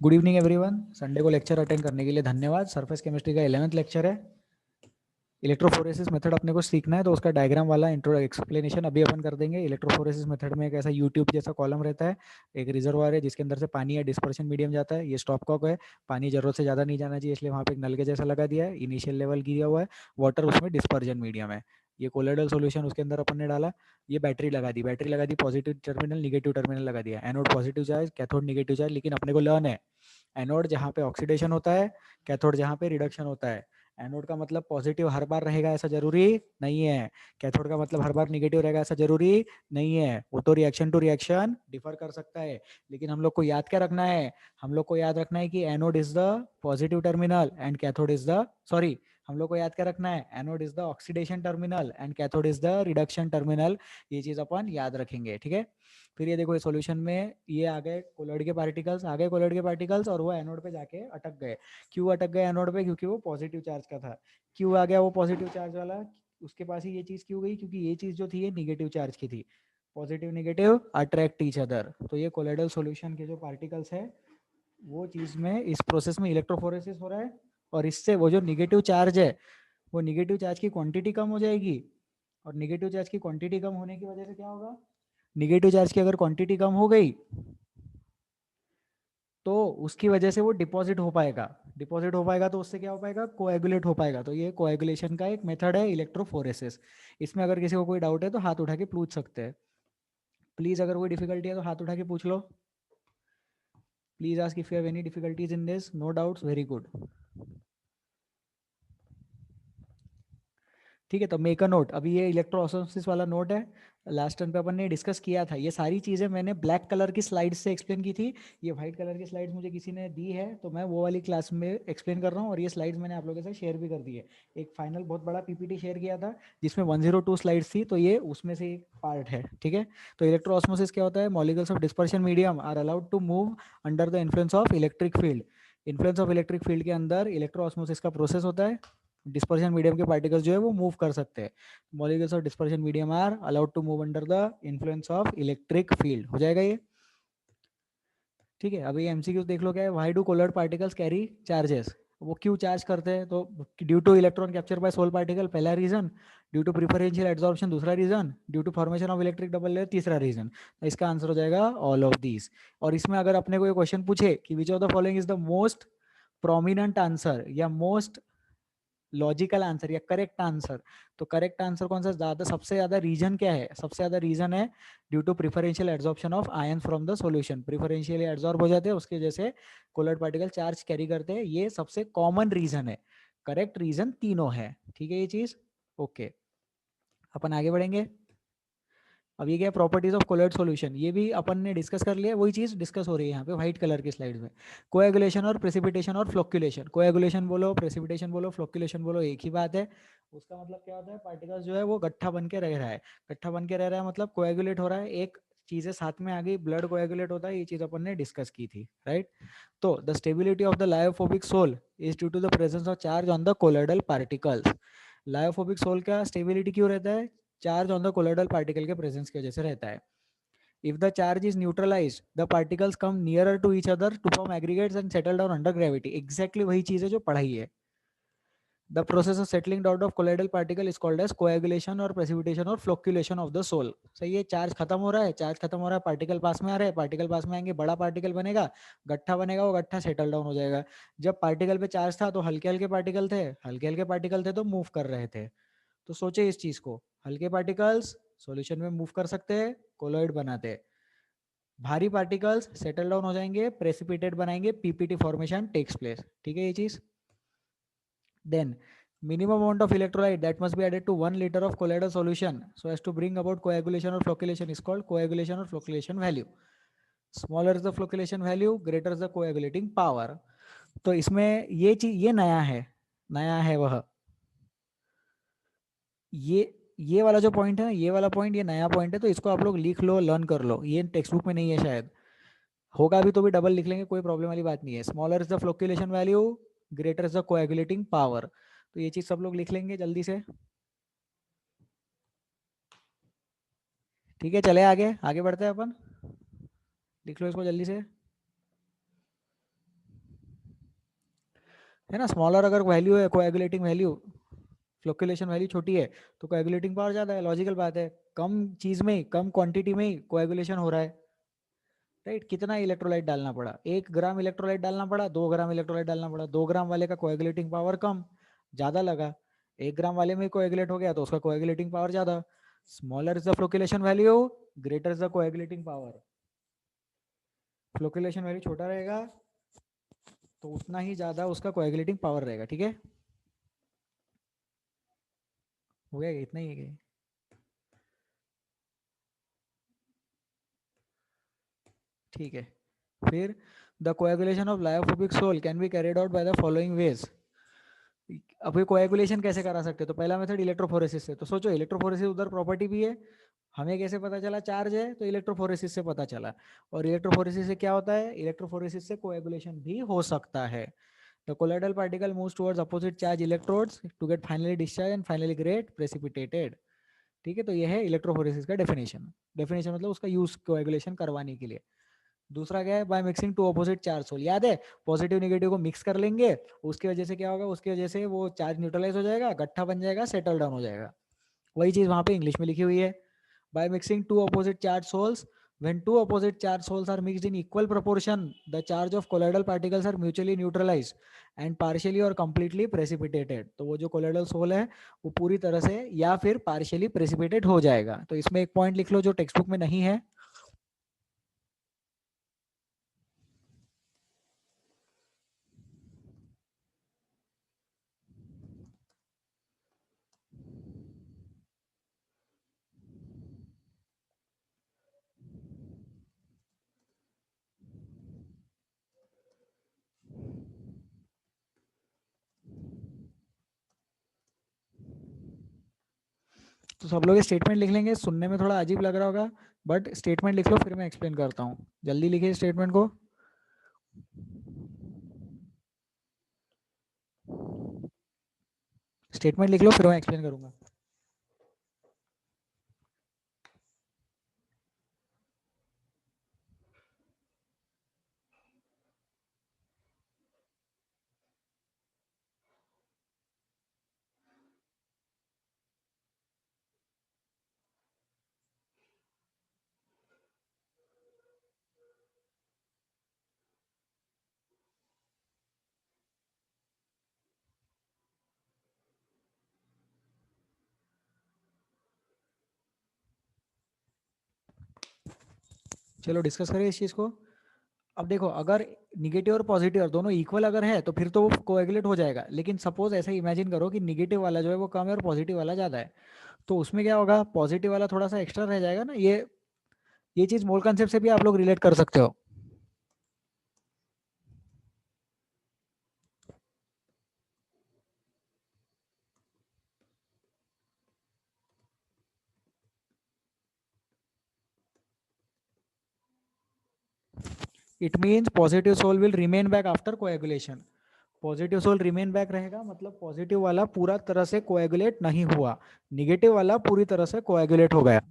Good evening everyone. Sunday को lecture attend करने के लिए धन्यवाद। सरफेस केमिस्ट्री का 11th लेक्चर है। इलेक्ट्रोफोरेसिस मेथड अपने को सीखना है तो उसका डायग्राम वाला इंट्रो एक्सप्लेनेशन अभी अपन कर देंगे। इलेक्ट्रोफोरेसिस मेथड में एक ऐसा यूट्यूब जैसा कॉलम रहता है, एक रिजर्वायर है जिसके अंदर से पानी या डिस्पर्शन मीडियम जाता है। ये स्टॉप कॉक है, पानी जरूरत से ज़्यादा नहीं जाना चाहिए इसलिए वहाँ पे एक नल के जैसा लगा दिया है। इनिशियल लेवल दिया हुआ है, वाटर उसमें डिस्पर्जन मीडियम है। ये कोलोइडल सॉल्यूशन उसके अंदर अपन ने डाला। ये बैटरी लगा दी, पॉजिटिव टर्मिनल निगेटिव टर्मिनल लगा दिया। Anode positive charge, cathode negative charge. लेकिन अपने को लर्न है एनोड जहाँ पे ऑक्सीडेशन होता है, कैथोड जहाँ पे रिडक्शन होता है। एनोड का मतलब पॉजिटिव हर बार रहेगा ऐसा जरूरी नहीं है, कैथोड का मतलब हर बार निगेटिव रहेगा ऐसा जरूरी नहीं है। वो तो रिएक्शन टू रिएक्शन डिफर कर सकता है। लेकिन हम लोग को याद क्या रखना है, हम लोग को याद रखना है कि anode is the positive terminal and cathode is the sorry हम लोग को याद क्या रखना है, anode is the oxidation terminal and cathode is the reduction terminal. ये चीज अपन याद रखेंगे, ठीक है। फिर ये देखो, ये सॉल्यूशन में ये आ गए कोलॉइड के पार्टिकल्स, आ गए कोलॉइड के पार्टिकल्स और वो एनोड पे जाके अटक गए। क्यों अटक गए एनोड पे? क्योंकि वो पॉजिटिव चार्ज का था। क्यों आ गया वो पॉजिटिव चार्ज वाला? उसके पास ही ये चीज क्यों गई? क्योंकि ये चीज जो थी ये निगेटिव चार्ज की थी। Positive negative attract each other. तो ये कोलॉइडल सॉल्यूशन के जो पार्टिकल्स है वो चीज में इस प्रोसेस में इलेक्ट्रोफोरेसिस हो रहा है और इससे वो जो निगेटिव चार्ज है वो निगेटिव चार्ज की क्वांटिटी कम हो जाएगी। और निगेटिव चार्ज की क्वांटिटी कम होने की वजह से क्या होगा, निगेटिव चार्ज की अगर क्वांटिटी कम हो गई तो उसकी वजह से वो डिपॉजिट हो पाएगा। डिपॉजिट हो पाएगा तो उससे क्या हो पाएगा, कोएगुलेट हो पाएगा। तो ये कोएगुलेशन का एक मेथड है इलेक्ट्रोफोरेसिस। इसमें अगर किसी को कोई डाउट है तो हाथ उठा के पूछ सकते हैं। प्लीज अगर कोई डिफिकल्टी है तो हाथ उठा के पूछ लो। Please ask if you have any difficulties in this. No doubts, very good. ठीक है, तो मेक अ नोट। अभी ये इलेक्ट्रोऑस्मोसिस वाला नोट है, लास्ट टर्म पे अपन ने डिस्कस किया था। ये सारी चीज़ें मैंने ब्लैक कलर की स्लाइड से एक्सप्लेन की थी। ये व्हाइट कलर की स्लाइड्स मुझे किसी ने दी है तो मैं वो वाली क्लास में एक्सप्लेन कर रहा हूँ और ये स्लाइड्स मैंने आप लोगों के साथ शेयर भी कर दी है। एक फाइनल बहुत बड़ा पीपीटी शेयर किया था जिसमें 102 स्लाइड्स थी, तो ये उसमें से एक पार्ट है, ठीक है। तो इलेक्ट्रोऑस्मोसिस क्या होता है, molecules of dispersion medium are allowed to move under the influence of electric field. Influence of electric field के अंदर इलेक्ट्रोऑस्मोसिस का प्रोसेस होता है। डिस्पर्शन मीडियम के पार्टिकल्स जो है वो मूव कर सकते हैं। Molecules of dispersion medium are allowed to move under the influence of electric field. हो जाएगा ये, ठीक है। अभी एमसीक्यू देख लो क्या है, why do colloid particles carry charges? वो क्यों चार्ज करते हैं? तो due to electron capture by sol particle पहला reason, due to preferential adsorption दूसरा reason, due to formation of electric double layer तीसरा रीजन। तो इसका आंसर हो जाएगा ऑल ऑफ दीज। और इसमें अगर अपने को ये क्वेश्चन पूछे कि which of the following is the most prominent answer या मोस्ट लॉजिकल आंसर या करेक्ट आंसर, तो करेक्ट आंसर कौन सा? ज्यादा सबसे ज्यादा रीजन क्या है? सबसे ज्यादा रीजन है due to preferential adsorption of ion from the solution. Preferentially adsorb हो जाते हैं, उसके जैसे कोलॉइड पार्टिकल चार्ज कैरी करते हैं। ये सबसे कॉमन रीजन है। करेक्ट रीजन तीनों है, ठीक है ये चीज। ओके, अपन आगे बढ़ेंगे। अब ये क्या है, प्रॉपर्टीज ऑफ कोलॉइड सॉल्यूशन, ये भी अपन ने डिस्कस कर लिया। वही चीज डिस्कस हो रही है यहाँ पे व्हाइट कलर की स्लाइड में। कोएगुलेशन और प्रेसिपिटेशन और फ्लोक्यूलेशन। कोएगुलेशन बोलो, प्रेसिपिटेशन बोलो, फ्लोक्यूलेशन बोलो, एक ही बात है। उसका मतलब क्या होता है, पार्टिकल्स जो है वो गट्ठा बन के रह रहा है। गट्ठा बन के रह रहा है मतलब कोएगुलेट हो रहा है। एक चीजें साथ में आ गई, ब्लड कोएगुलेट होता है, ये चीज अपन ने डिस्कस की थी, राइट। तो the stability of the lyophobic sol is due to the presence of charge on the colloidal particles. Lyophobic sol का स्टेबिलिटी क्यों रहता है? Charge on the colloidal particle के प्रेजेंस की वजह से रहता है। If the charge is neutralized, the particles come nearer to each other to form aggregates and settle down under gravity. Exactly वही चीज है जो पढ़ाई है। The process of settling down of colloidal particle is called as coagulation or precipitation or flocculation of the soul. सही है, charge खत्म हो रहा है, चार्ज खत्म हो रहा है, पार्टिकल पास में आ रहे हैं, पार्टिकल पास में आएंगे, बड़ा पार्टिकल बनेगा, गट्ठा बनेगा, वो गट्ठा सेटल डाउन हो जाएगा। जब पार्टिकल पे चार्ज था तो हल्के हल्के पार्टिकल थे, हल्के हल्के पार्टिकल थे तो मूव कर रहे थे। तो सोचे इस चीज को, हल्के पार्टिकल्स सॉल्यूशन में मूव कर सकते हैं, कोलॉइड बनाते। भारी पार्टिकल्स सेटल डाउन हो जाएंगे, प्रेसिपिटेट बनाएंगे, पीपीटी फॉर्मेशन टेक्स प्लेस, ठीक है ये चीज। Then minimum amount of electrolyte that must be added to 1 liter of colloidal solution so as to bring about coagulation or flocculation is called coagulation or flocculation value. Smaller is the flocculation value, greater is the coagulating power. तो इसमें ये चीज ये नया है, नया है वह ये वाला जो पॉइंट है ना, ये वाला पॉइंट, ये नया पॉइंट है। तो इसको आप लोग लिख लो, लर्न कर लो। ये टेक्स्ट बुक में नहीं है शायद, होगा भी तो भी डबल लिख लेंगे, कोई प्रॉब्लम वाली बात नहीं है। Smaller is the flocculation value, greater is the coagulating power. तो ये चीज सब लोग लिख लेंगे जल्दी से, ठीक है। चले आगे, आगे बढ़ते हैं अपन। लिख लो इसको जल्दी से। है ना, स्मॉलर अगर वैल्यू है कोएगुलेटिंग वैल्यू, फ्लोक्युलेशन वैल्यू छोटी है तो कोएगुलेटिंग पावर ज्यादा है, लॉजिकल बात है। कम चीज में कम क्वांटिटी में ही कोएगुलेशन हो रहा है, राइट। कितना इलेक्ट्रोलाइट डालना पड़ा, 1 ग्राम इलेक्ट्रोलाइट डालना पड़ा, 2 ग्राम इलेक्ट्रोलाइट डालना पड़ा, 2 ग्राम वाले का कोएगुलेटिंग पावर कम, ज्यादा लगा। 1 ग्राम वाले में कोएगुलेट हो गया तो उसका कोएगुलेटिंग पावर ज्यादा। Smaller is the flocculation value, greater is the coagulating power. Flocculation value छोटा रहेगा तो उतना ही ज्यादा उसका कोएगुलेटिंग पावर रहेगा, ठीक है। हो गया क्या? इतना ही है क्या? ठीक है। फिर the coagulation of lyophobic sol can be carried out by the following veg. अब ये कोएगुलेशन कैसे करा सकते हैं, तो पहला मेथड इलेक्ट्रोफोरेसिस से। तो सोचो इलेक्ट्रोफोरेसिस उधर प्रॉपर्टी भी है, हमें कैसे पता चला चार्ज है, तो इलेक्ट्रोफोरेसिस से पता चला। और इलेक्ट्रोफोरेसिस से क्या होता है, इलेक्ट्रोफोरेसिस से कोएगुलेशन भी हो सकता है। The colloidal particle moves towards opposite charge electrodes to get finally discharge and finally great precipitated. ठीक है, तो ये है इलेक्ट्रोफोरेसिस का डेफिनेशन। डेफिनेशन मतलब उसका यूज कोएगुलेशन करवाने के लिए। दूसरा क्या है, by mixing two opposite charge sol. याद है, पॉजिटिव नेगेटिव को मिक्स कर लेंगे, उसकी वजह से क्या होगा, उसकी वजह से वो चार्ज न्यूट्रलाइज हो जाएगा, गट्ठा बन जाएगा, सेटल डाउन हो जाएगा। वही चीज वहां पे इंग्लिश में लिखी हुई है। By mixing two opposite charge sols, when two opposite charge soles are mixed in equal proportion, the charge of colloidal particles are mutually neutralized and partially or completely precipitated। तो वो जो colloidal सोल है वो पूरी तरह से या फिर partially precipitate हो जाएगा। तो इसमें एक पॉइंट लिख लो जो टेक्स्ट बुक में नहीं है। तो सब लोग स्टेटमेंट लिख लेंगे, सुनने में थोड़ा अजीब लग रहा होगा बट स्टेटमेंट लिख लो, फिर मैं एक्सप्लेन करता हूँ। जल्दी लिखिए स्टेटमेंट को। स्टेटमेंट लिख लो फिर मैं एक्सप्लेन करूंगा। चलो डिस्कस करें इस चीज को। अब देखो, अगर निगेटिव और पॉजिटिव और दोनों इक्वल अगर है तो फिर तो वो कोएगुलेट हो जाएगा। लेकिन सपोज ऐसा इमेजिन करो कि निगेटिव वाला जो है वो कम है और पॉजिटिव वाला ज्यादा है, तो उसमें क्या होगा, पॉजिटिव वाला थोड़ा सा एक्स्ट्रा रह जाएगा ना। ये चीज मोल कॉन्सेप्ट से भी आप लोग रिलेट कर सकते हो। It means positive sol will remain back after coagulation. Positive sol remain back रहेगा, मतलब पॉजिटिव वाला पूरा तरह से कोएगुलेट नहीं हुआ, निगेटिव वाला पूरी तरह से कोएगुलेट हो गया।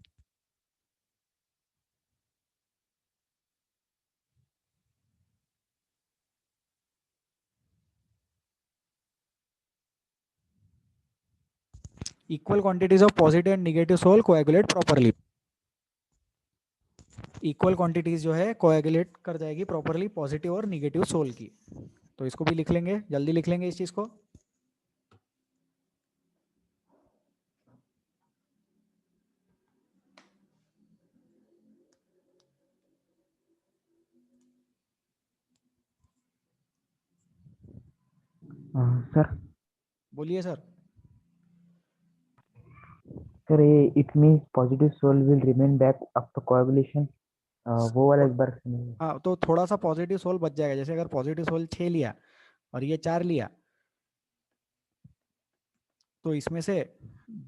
Equal quantities of positive and negative sol coagulate properly. Equal quantities जो है कोएगुलेट कर जाएगी प्रॉपरली पॉजिटिव और निगेटिव सोल की। तो इसको भी लिख लेंगे, जल्दी लिख लेंगे इस चीज को। सर बोलिए सर। सर ये it means positive sol will remain back after coagulation, वो वाला एक बार सुनिए। हाँ, तो थोड़ा सा पॉजिटिव सोल बच जाएगा। जैसे अगर पॉजिटिव सोल 6 लिया और ये 4 लिया, तो इसमें से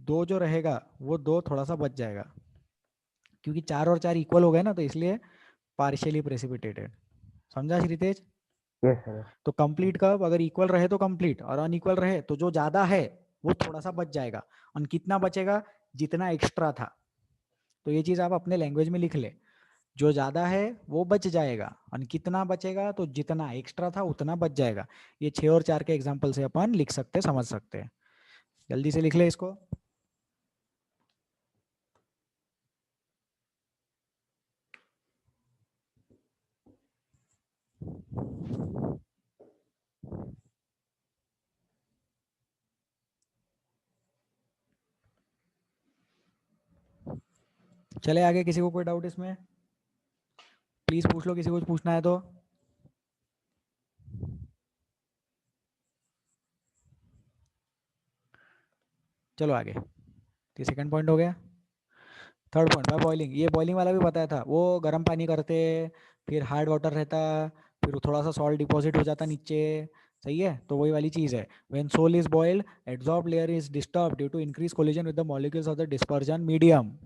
2 जो रहेगा वो 2 थोड़ा सा बच जाएगा, क्योंकि 4 और 4 इक्वल हो गए ना, तो इसलिए पार्शियली प्रेसिपिटेटेड। समझा श्रीतेज? Yes sir. तो कंप्लीट कब, अगर इक्वल रहे तो कंप्लीट, और अनइक्वल रहे तो जो ज्यादा है वो थोड़ा सा बच जाएगा। और कितना बचेगा, जितना एक्स्ट्रा था। तो ये चीज आप अपने लैंग्वेज में लिख ले। जो ज़्यादा है वो बच जाएगा, और कितना बचेगा, तो जितना एक्स्ट्रा था उतना बच जाएगा। ये 6 और 4 के एग्जाम्पल से अपन लिख सकते, समझ सकते हैं। जल्दी से लिख ले इसको। चले आगे, किसी को कोई डाउट इसमें प्लीज पूछ लो, किसी को पूछना है तो। चलो आगे, ये सेकंड पॉइंट हो गया। थर्ड पॉइंट, बाय बॉइलिंग, ये बॉइलिंग वाला भी बताया था, वो गर्म पानी करते, फिर हार्ड वाटर रहता, फिर थोड़ा सा सॉल्ट डिपॉजिट हो जाता नीचे। सही है, तो वही वाली चीज़ है। When sol is boiled, adsorb layer is disturb due to increase collision with the molecules of the dispersion medium.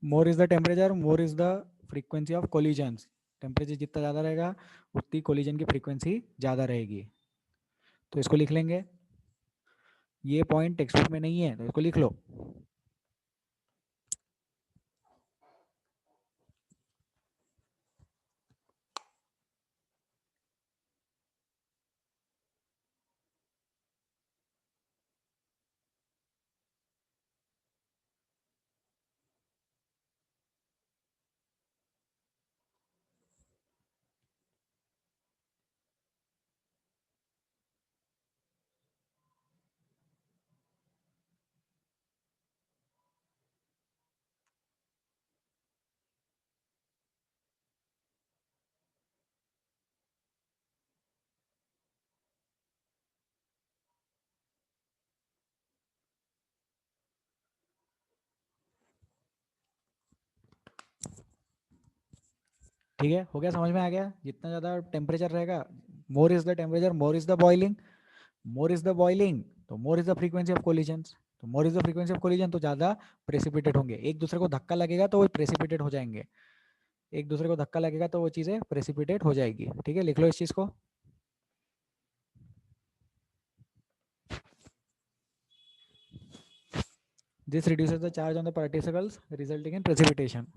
More is the temperature, more is the frequency of collisions. Temperature जितना ज़्यादा रहेगा उतनी कोलिजन की frequency ज़्यादा रहेगी। तो इसको लिख लेंगे, ये पॉइंट टेक्स्ट बुक में नहीं है तो इसको लिख लो। ठीक है, हो गया, समझ में आ गया। जितना ज़्यादा टेम्परेचर रहेगा, more is the temperature, more is the boiling, more is the boiling, तो more is the frequency of collisions, तो more is the frequency of collision, तो ज़्यादा प्रेसिपिटेट होंगे। एक दूसरे को धक्का लगेगा तो वो प्रेसिपिटेट हो जाएंगे, एक दूसरे को धक्का लगेगा तो वो चीज़ें प्रेसिपिटेट हो जाएगी। ठीक है, लिख लो इस चीज़ को। This reduces the charge on the particles resulting in precipitation.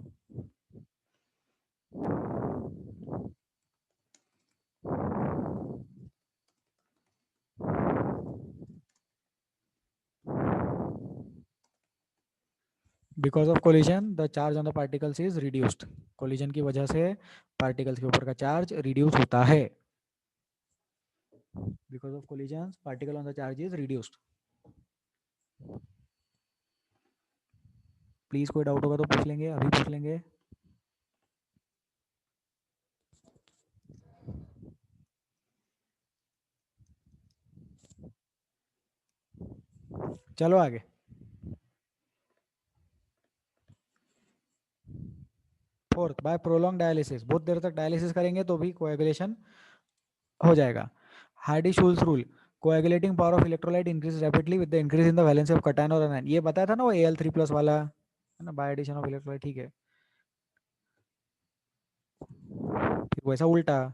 Because of collision the charge on the particles is reduced. Collision की वजह से पार्टिकल्स के ऊपर का चार्ज रिड्यूस होता है। Because of collision particle on the charge is reduced. Please कोई doubt होगा तो पूछ लेंगे, अभी पूछ लेंगे। चलो आगे। फोर्थ, बाय प्रोलॉन्ग डायलिसिस, बहुत देर तक डायलिसिस करेंगे तो भी कोएगुलेशन हो जाएगा। Hardy-Schulz rule, coagulating power of electrolyte increase rapidly with the increase in the valency of cation और एनायन। ये बताया था ना वो Al3+ वाला, है ना, बाय एडिशन ऑफ इलेक्ट्रोलाइट। ठीक है, फिर वैसा उल्टा,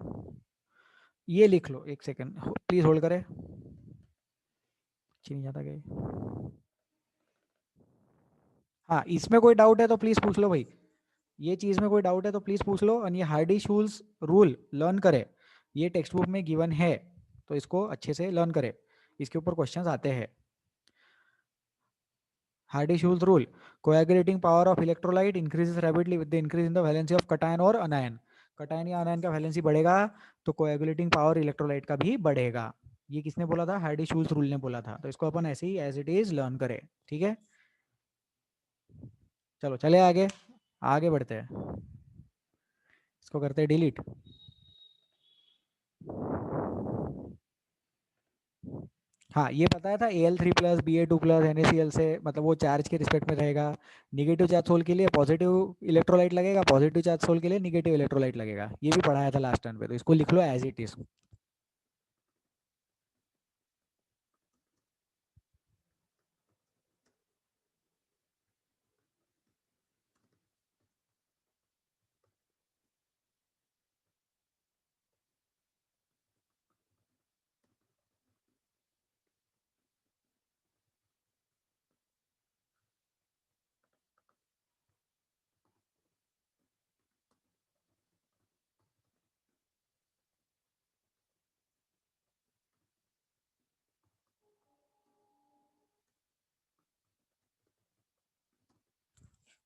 ये लिख लो, एक सेकंड प्लीज होल्ड करें, नहीं जाता गया। हाँ, इसमें कोई डाउट है तो प्लीज पूछ लो भाई, ये चीज में कोई डाउट है तो प्लीज पूछ लो। और ये हार्डी शूल्स रूल लर्न करे, ये टेक्स्ट बुक में गिवन है, तो इसको अच्छे से लर्न करे, इसके ऊपर क्वेश्चंस आते हैं। Hardy Schulze rule, coagulating power of electrolyte increases rapidly with the increase in the valency of cation और अनायन। कटायन या अनायन का वैलेंसी बढ़ेगा तो कोएगुलेटिंग पावर इलेक्ट्रोलाइट का भी बढ़ेगा। ये किसने बोला था? हार्डी शूल्स रूल ने बोला था। तो इसको अपन ऐसे ही एज इट इज लर्न करें। ठीक है, चलो चले आगे, आगे बढ़ते हैं। इसको करते हैं डिलीट। हाँ ये बताया था Al3+, Ba2+, NaCl से, मतलब वो चार्ज के रिस्पेक्ट में रहेगा। निगेटिव चार्ज सोल के लिए पॉजिटिव इलेक्ट्रोलाइट लगेगा, पॉजिटिव चार्ज सोल के लिए निगेटिव इलेक्ट्रोलाइट लगेगा, ये भी पढ़ाया था लास्ट टर्न पे, तो इसको लिख लो एज इट इज।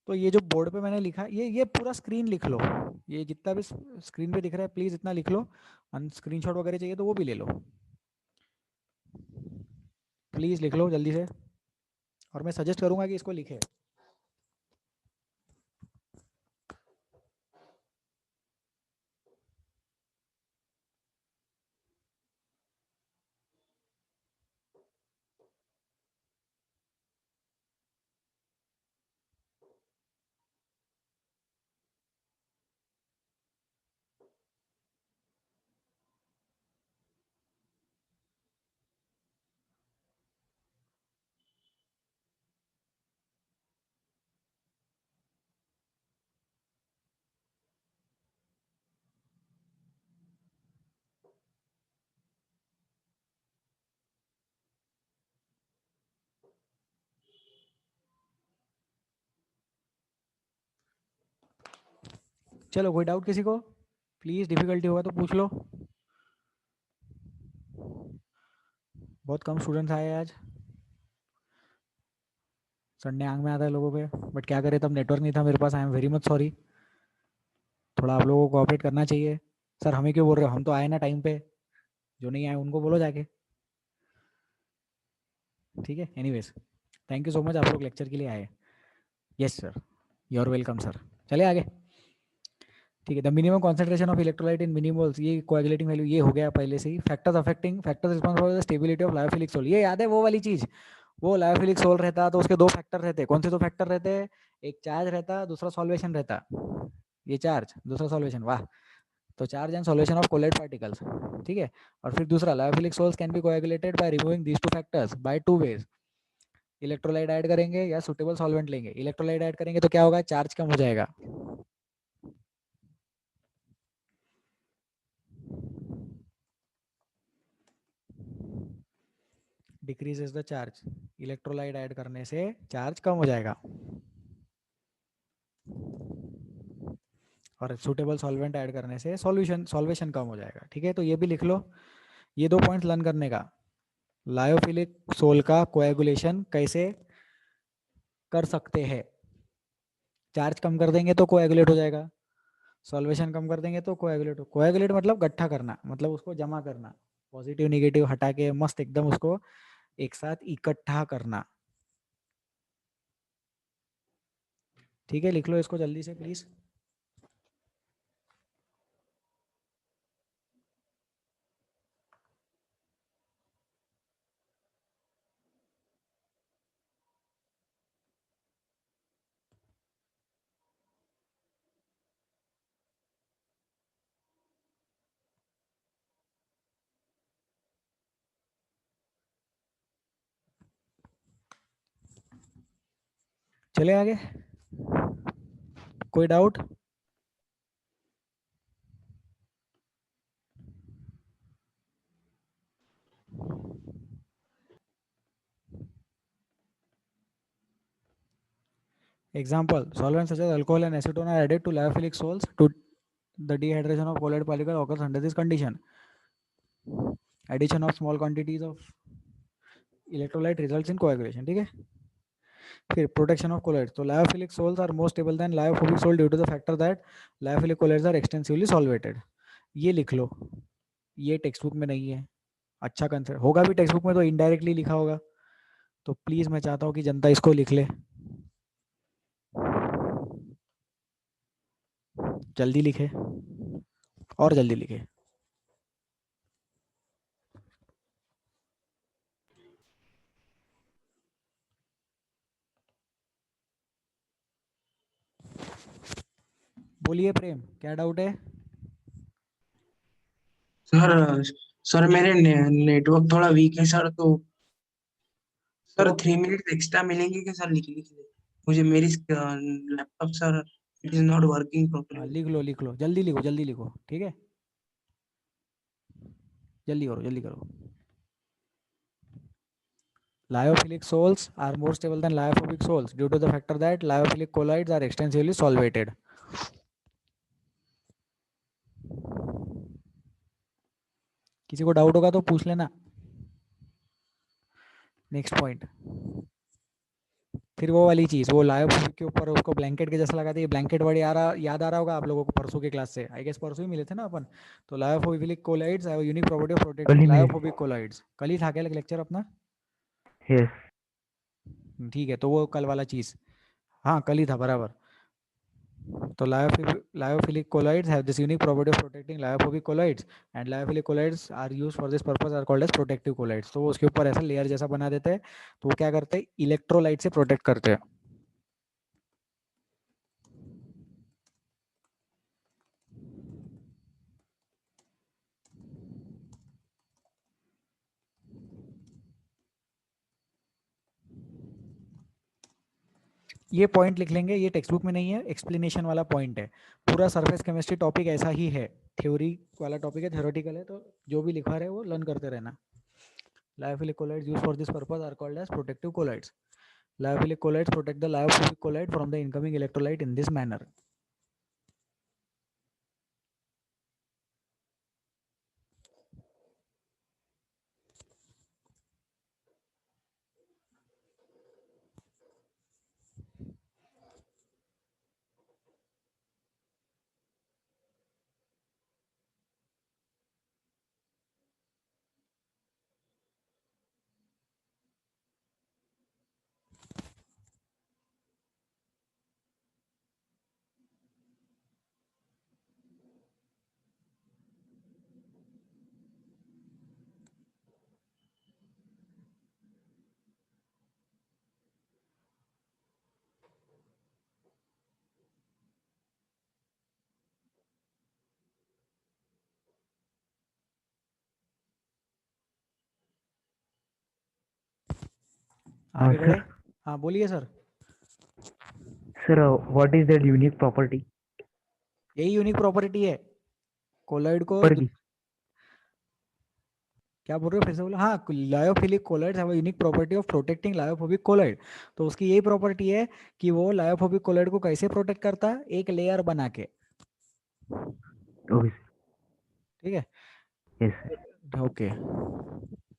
तो ये जो बोर्ड पे मैंने लिखा, ये पूरा स्क्रीन लिख लो, ये जितना भी स्क्रीन पे दिख रहा है प्लीज इतना लिख लो। स्क्रीनशॉट वगैरह चाहिए तो वो भी ले लो, प्लीज लिख लो जल्दी से, और मैं सजेस्ट करूंगा कि इसको लिखे। चलो कोई डाउट किसी को, प्लीज डिफिकल्टी होगा तो पूछ लो। बहुत कम स्टूडेंट्स आए आज, संडे आंग में आता है लोगों पे, बट क्या करें, तब नेटवर्क नहीं था मेरे पास, I am very much sorry. थोड़ा आप लोगों को कोऑपरेट करना चाहिए। सर हमें क्यों बोल रहे हो, हम तो आए ना टाइम पे, जो नहीं आए उनको बोलो जाके। ठीक है, anyways, thank you so much, आप लोग लेक्चर के लिए आए। Yes sir, you are welcome sir. चले आगे। ठीक है, the minimum concentration of electrolyte in millimoles, ये कोएगुलेटिंग वैल्यू ये हो गया पहले से ही। Factors affecting, factors responsible for the stability of lyophilic sol, ये याद है वो वाली चीज। वो लायोफिलिक सोल रहता तो उसके दो फैक्टर रहते, कौन से दो फैक्टर रहते, एक चार्ज रहता, दूसरा सॉल्वेशन रहता। ये चार्ज, दूसरा सॉल्वेशन, वाह। तो charge and solvation of colloid particles, ठीक है। और फिर दूसरा, lyophilic sols can be coagulated by removing these two factors by two ways. Electrolyte add करेंगे या सुटेबल सॉल्वेंट लेंगे। इलेक्ट्रोलाइट ऐड करेंगे तो क्या होगा, चार्ज कम हो जाएगा, decreases the charge. Electrolyte add करने से चार्ज कम हो जाएगा, और सुटेबल सॉल्वेंट ऐड करने से सॉल्वेशन कम हो जाएगा। ठीक है, तो ये भी लिख लो, ये दो पॉइंट्स लर्न करने का। लायोफिलिक सोल का कोएगुलेशन कैसे कर सकते हैं, चार्ज कम कर देंगे तो कोएगुलेट हो जाएगा, सॉल्वेशन कम कर देंगे तो कोएगुलेट मतलब गट्ठा करना, मतलब उसको जमा करना, पॉजिटिव निगेटिव हटा के मस्त एकदम उसको एक साथ इकट्ठा करना। ठीक है, लिख लो इसको जल्दी से प्लीज। चले आगे, कोई doubt. Example, solvents such as alcohol and acetone are added to lyophilic sols to the dehydration of colloid particle occurs under this condition. Addition of small quantities of electrolyte results in coagulation. ठीक है, फिर protection of colloids, तो lyophilic sols are more stable than lyophobic sol due to the factor that lyophilic colloids are extensively solvated. ये लिख लो, ये text book में नहीं है, अच्छा कंसेप्ट होगा भी टेक्स्ट बुक में तो इनडायरेक्टली लिखा होगा, तो प्लीज मैं चाहता हूँ कि जनता इसको लिख ले, जल्दी लिखे और जल्दी लिखे। बोलिए प्रेम, क्या डाउट है? सर सर मेरे नेटवर्क थोड़ा वीक है सर, तो सर तो 3 मिनट एक्स्ट्रा मिलेंगे क्या सर? लिख लिख ले मुझे, मेरी laptop sir it is not working हाँ, प्रॉपर्ली। लिख लो, जल्दी लिखो, ठीक है, जल्दी करो, जल्दी करो। Lyophilic sols are more stable than lyophobic sols due to the factor that lyophilic colloids are extensively solvated. किसी को डाउट होगा तो पूछ लेना। नेक्स्ट पॉइंट, फिर वो वाली चीज़, वो लायोफोबिक के ऊपर उसको ब्लैंकेट के जैसा लगाते हैं। ब्लैंकेट वर्ड याद आ रहा होगा आप लोगों को परसों की क्लास से, आई गेस परसों ही मिले थे ना अपन। तो lyophilic colloids have unique property of protecting कली में। Lyophobic colloids. कल ही था क्या लेक्चर अपना? यस। ठीक है, तो वो कल वाला चीज़, हाँ कल ही था बराबर। तो lyophilic colloids have this unique property of protecting lyophobic colloids, and lyophilic colloids are used for this purpose, are called as protective colloids. तो वो उसके ऊपर ऐसा लेयर जैसा बना देते हैं, तो वो क्या करते हैं, इलेक्ट्रोलाइट से प्रोटेक्ट करते हैं। ये पॉइंट लिख लेंगे, ये टेक्स्ट बुक में नहीं है, एक्सप्लेनेशन वाला पॉइंट है। पूरा सरफेस केमिस्ट्री टॉपिक ऐसा ही है, थ्योरी वाला टॉपिक है, थ्योरेटिकल है, तो जो भी लिखा रहे वो लर्न करते रहना। Lyophilic colloids used for this purpose are called as protective colloids. Lyophilic colloids protect the lyophobic colloid from the incoming electrolyte in this manner. हाँ आगे बढ़े। सर। हाँ बोलिए sir. Sir what is that unique property? यही unique property है colloid को ऊपर की। क्या बोल रहे हो, फिर से बोलो। हाँ, lyophilic colloids have a unique property of protecting lyophobic colloid. तो उसकी यही प्रॉपर्टी है कि वो लायोफोबिक कोलॉइड को कैसे प्रोटेक्ट करता है, एक लेयर बना के। ओके। ठीक है, yes sir. Okay.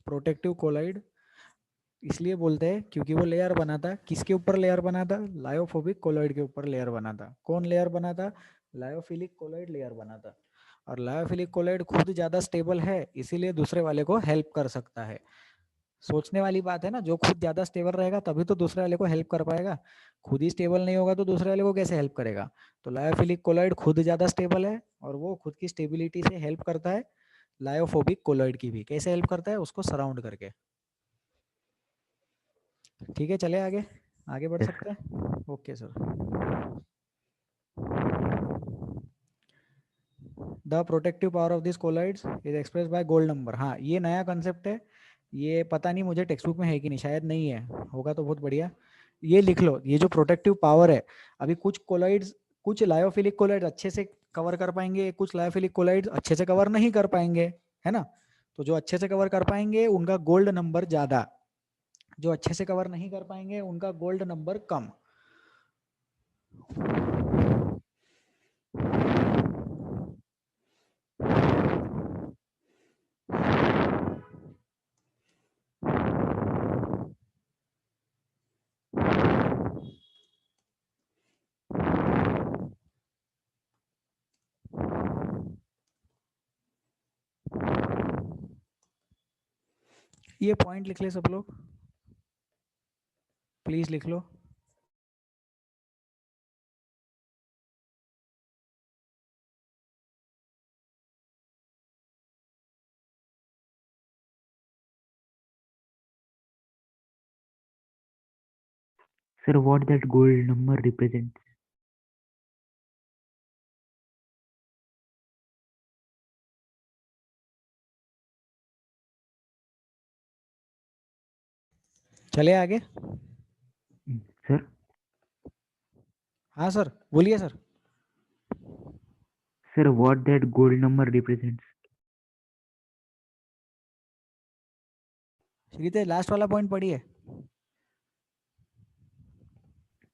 Protective colloid इसलिए बोलते हैं क्योंकि वो लेयर बना था, किसके ऊपर लेयर बना था, लायोफोबिक कोलॉइड के ऊपर लेयर बना था। कौन लेयर बना था? लायोफिलिक कोलॉइड लेयर बना था। और लायोफिलिक कोलॉइड खुद ज़्यादा स्टेबल है, इसीलिए दूसरे वाले को हेल्प कर सकता है। सोचने वाली बात है ना, जो खुद ज़्यादा स्टेबल रहेगा तभी तो दूसरे वाले को हेल्प कर पाएगा। खुद ही स्टेबल नहीं होगा तो दूसरे वाले को कैसे हेल्प करेगा? तो लायोफिलिक कोलॉइड खुद ज़्यादा स्टेबल है और वो खुद की स्टेबिलिटी से हेल्प करता है लायोफोबिक कोलॉइड की भी। कैसे हेल्प करता है? उसको सराउंड करके। ठीक है, चले आगे, आगे बढ़ यस सकते सर। हैं। Okay sir. The protective power of this colloids is express by gold number. हाँ, ये नया कंसेप्ट है, ये पता नहीं मुझे टेक्स्ट बुक में है कि नहीं, शायद नहीं है, होगा तो बहुत बढ़िया। ये लिख लो, ये जो प्रोटेक्टिव पावर है, अभी कुछ कोलाइड्स, कुछ लायोफिलिक कोलाइड्स अच्छे से कवर कर पाएंगे, कुछ लायोफिलिक कोलाइड्स अच्छे से कवर नहीं कर पाएंगे, है ना? तो जो अच्छे से कवर कर पाएंगे उनका गोल्ड नंबर ज़्यादा, जो अच्छे से कवर नहीं कर पाएंगे उनका गोल्ड नंबर कम। ये पॉइंट लिख ले सब लोग, प्लीज लिख लो। Sir what that gold number represent? चले आगे। सर हाँ सर, बोलिए sir. Sir what that gold number represents? Shritej last वाला पॉइंट पढ़िए।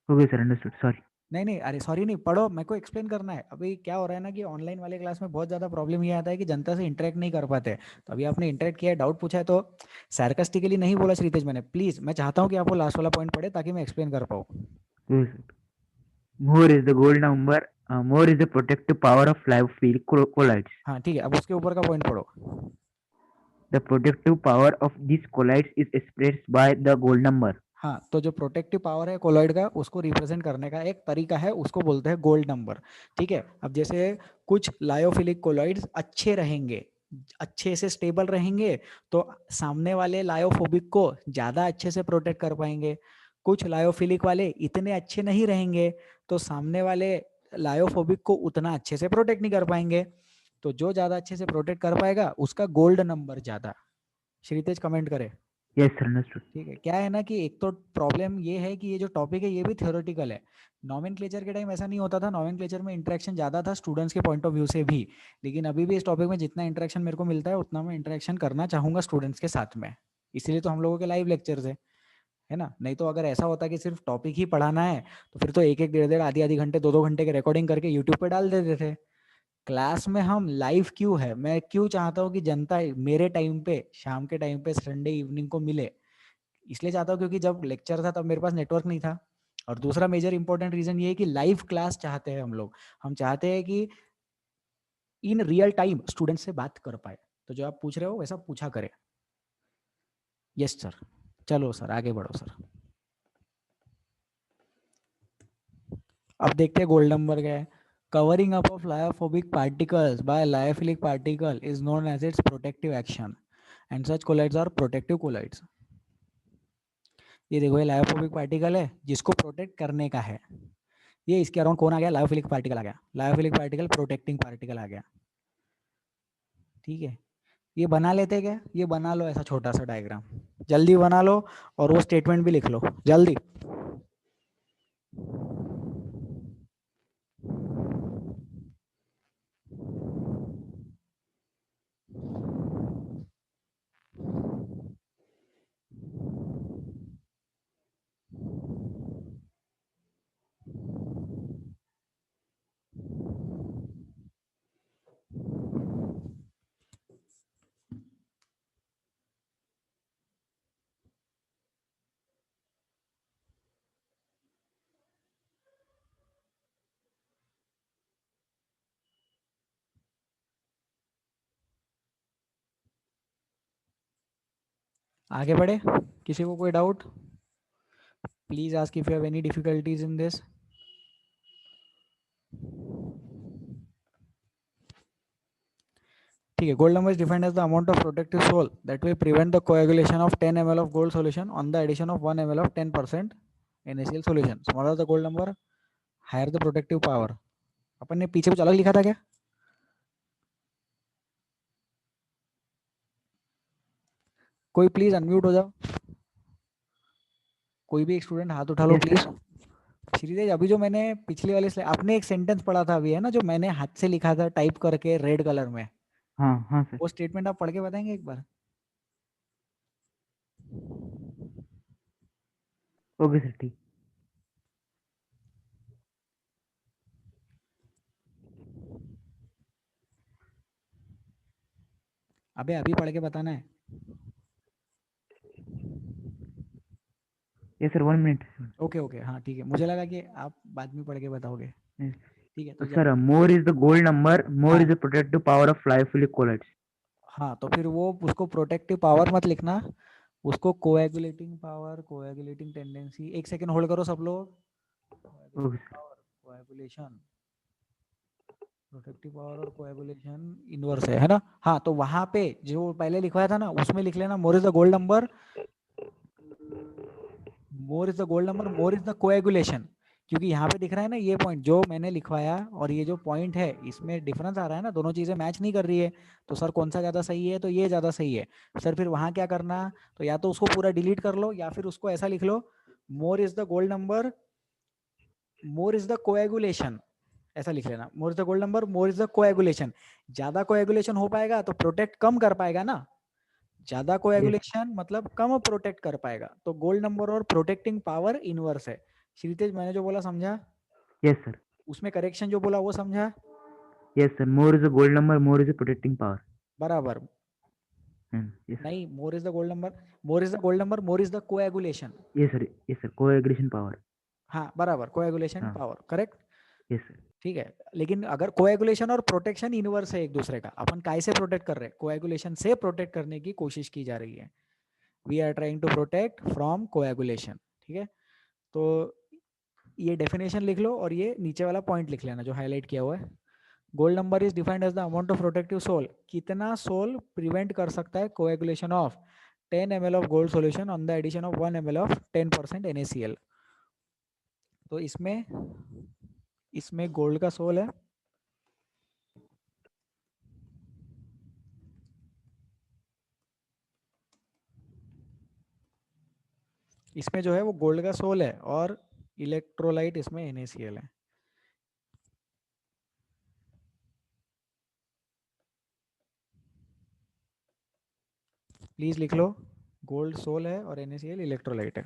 Okay sir, understood, sorry. नहीं नहीं, अरे सॉरी नहीं, पढ़ो, मेरे को एक्सप्लेन करना है। अभी क्या हो रहा है ना कि ऑनलाइन वाले क्लास में बहुत ज़्यादा प्रॉब्लम ये आता है कि जनता से इंटरेक्ट नहीं कर पाते। तो अभी आपने इंटरेक्ट किया है, डाउट पूछा है, तो सार्कास्टिकली नहीं बोला श्रीतेज मैंने, प्लीज़ मैं चाहता हूँ कि आप वो लास्ट वाला पॉइंट पढ़े ताकि मैं एक्सप्लेन कर पाऊँ। More is the gold number, more is the protective power of live-field colloids. हाँ ठीक है, अब उसके ऊपर का पॉइंट पढ़ो। The protective power of these colloids is expressed by the gold number. हाँ, तो जो प्रोटेक्टिव पावर है कोलॉइड का, उसको रिप्रेजेंट करने का एक तरीका है, उसको बोलते हैं गोल्ड नंबर। ठीक है, अब जैसे कुछ लायोफिलिक कोलॉइड्स अच्छे रहेंगे, अच्छे से स्टेबल रहेंगे, तो सामने वाले लायोफोबिक को ज़्यादा अच्छे से प्रोटेक्ट कर पाएंगे। कुछ लायोफिलिक वाले इतने अच्छे नहीं रहेंगे, तो सामने वाले लायोफोबिक को उतना अच्छे से प्रोटेक्ट नहीं कर पाएंगे। तो जो ज़्यादा अच्छे से प्रोटेक्ट कर पाएगा उसका गोल्ड नंबर ज़्यादा। श्रीतेज कमेंट करे। Yes sir, understood. ठीक है, क्या है ना कि एक तो प्रॉब्लम ये है कि ये जो टॉपिक है ये भी थ्योरेटिकल है। नॉमेनक्लेचर के टाइम ऐसा नहीं होता था, नॉमेनक्लेचर में इंटरेक्शन ज़्यादा था स्टूडेंट्स के पॉइंट ऑफ व्यू से भी। लेकिन अभी भी इस टॉपिक में जितना इंटरेक्शन मेरे को मिलता है उतना मैं इंटरेक्शन करना चाहूँगा स्टूडेंट्स के साथ में। इसीलिए तो हम लोगों के लाइव लेक्चर्स है ना। नहीं तो अगर ऐसा होता कि सिर्फ टॉपिक ही पढ़ाना है तो फिर तो एक एक डेढ़ डेढ़ आधी आधी घंटे दो दो घंटे के रिकॉर्डिंग करके यूट्यूब पे डाल देते थे। क्लास में हम लाइव क्यों है, मैं क्यों चाहता हूँ कि जनता मेरे टाइम पे, शाम के टाइम पे, संडे इवनिंग को मिले, इसलिए चाहता हूँ क्योंकि जब लेक्चर था तब मेरे पास नेटवर्क नहीं था। और दूसरा मेजर इंपॉर्टेंट रीजन ये है कि लाइव क्लास चाहते हैं हम लोग। हम चाहते हैं कि इन रियल टाइम स्टूडेंट से बात कर पाए। तो जो आप पूछ रहे हो वैसा पूछा करें। यस सर, चलो सर आगे बढ़ो सर। अब देखते हैं गोल्ड नंबर क्या है। Covering up of lyophobic particles by lyophilic particle is known as its protective action and such colloids are protective colloids. ये देखो, ये लायोफोबिक पार्टिकल है जिसको प्रोटेक्ट करने का है। ये इसके अराउंड कौन आ गया, लायोफिलिक पार्टिकल आ गया। लायोफिलिक पार्टिकल प्रोटेक्टिंग पार्टिकल आ गया। ठीक है, ये बना लेते क्या, ये बना लो ऐसा छोटा सा डायग्राम, जल्दी बना लो। और वो स्टेटमेंट भी लिख लो जल्दी। आगे बढ़े, किसी को कोई doubt? Please ask if you have any difficulties in this. ठीक है, gold number is defined as the amount of protective sol that will prevent the coagulation of 10 ml of gold solution on the addition of 1 ml of 10% NaCl solution. Smaller the gold number, higher the protective power. अपन ने पीछे कुछ अलग लिखा था क्या? कोई please unmute हो जाओ, कोई भी एक स्टूडेंट हाथ उठा लो Yes प्लीज। sir. श्रीतेज, अभी जो मैंने पिछली वाली स्लाइड, आपने एक सेंटेंस पढ़ा था अभी है ना, जो मैंने हाथ से लिखा था टाइप करके रेड कलर में, हाँ हाँ सर। वो स्टेटमेंट आप पढ़ के बताएंगे एक बार? ओके सर, ठीक। अबे अभी पढ़ के बताना है। Yes sir, 1 minute. Okay okay, हाँ ठीक है, मुझे लगा कि आप बाद में पढ़ के बताओगे। ठीक है, तो जब sir more is the gold number, more हाँ is the protective power of lyophilic colloids. हाँ, तो फिर वो उसको प्रोटेक्टिव पावर मत लिखना, उसको कोएगुलेटिंग पावर, कोएगुलेटिंग टेंडेंसी। एक सेकंड होल्ड करो सब लोग। Okay coagulating sir. Power, coagulation, protective power और कोएगुलेशन इनवर्स है ना। हाँ, तो वहां पे जो पहले लिखवाया था ना उसमें लिख लेना more is the gold number, more is the gold number, more is the coagulation. क्योंकि यहाँ पे दिख रहा है ना ये पॉइंट जो मैंने लिखवाया और ये जो पॉइंट है इसमें डिफरेंस आ रहा है ना, दोनों चीजें मैच नहीं कर रही है। तो सर कौन सा ज्यादा सही है, तो ये ज्यादा सही है। सर फिर वहां क्या करना, तो या तो उसको पूरा डिलीट कर लो या फिर उसको ऐसा लिख लो, more is the gold number, more is the coagulation, ऐसा लिख लेना, more is the gold number, more is the coagulation. ज्यादा कोएगुलेशन हो पाएगा तो प्रोटेक्ट कम कर पाएगा ना, ज्यादा कोएगुलेशन मतलब कम प्रोटेक्ट कर पाएगा। तो गोल्ड नंबर और प्रोटेक्टिंग पावर इनवर्स है। श्रीतेज मैंने जो बोला समझा, यस सर, उसमें करेक्शन जो बोला वो समझा? Yes sir, more is a gold number, more is a protecting power. बराबर। यस सर, नहीं, मोर is the gold number, more is the gold number, more is the coagulation. Yes sir, yes sir, coagulation power. हाँ बराबर, coagulation हाँ, power correct. Yes sir, ठीक है, लेकिन अगर coagulation और प्रोटेक्शन इनवर्स है एक दूसरे का, अपन काय से प्रोटेक्ट कर रहे हैं, कोएगुलेशन से प्रोटेक्ट करने की कोशिश की जा रही है। We are trying to protect from coagulation. ठीक है, तो ये डेफिनेशन लिख लो और ये नीचे वाला पॉइंट लिख लेना जो हाईलाइट किया हुआ है। Gold number is defined as the amount of protective sol, कितना सोल प्रिवेंट कर सकता है coagulation of 10 ml of gold solution on the addition of 1 ml of 10% NaCl। तो इसमें इसमें गोल्ड का सोल है, इसमें जो है वो गोल्ड का सोल है और इलेक्ट्रोलाइट इसमें NaCl है। प्लीज लिख लो, गोल्ड सोल है और NaCl इलेक्ट्रोलाइट है।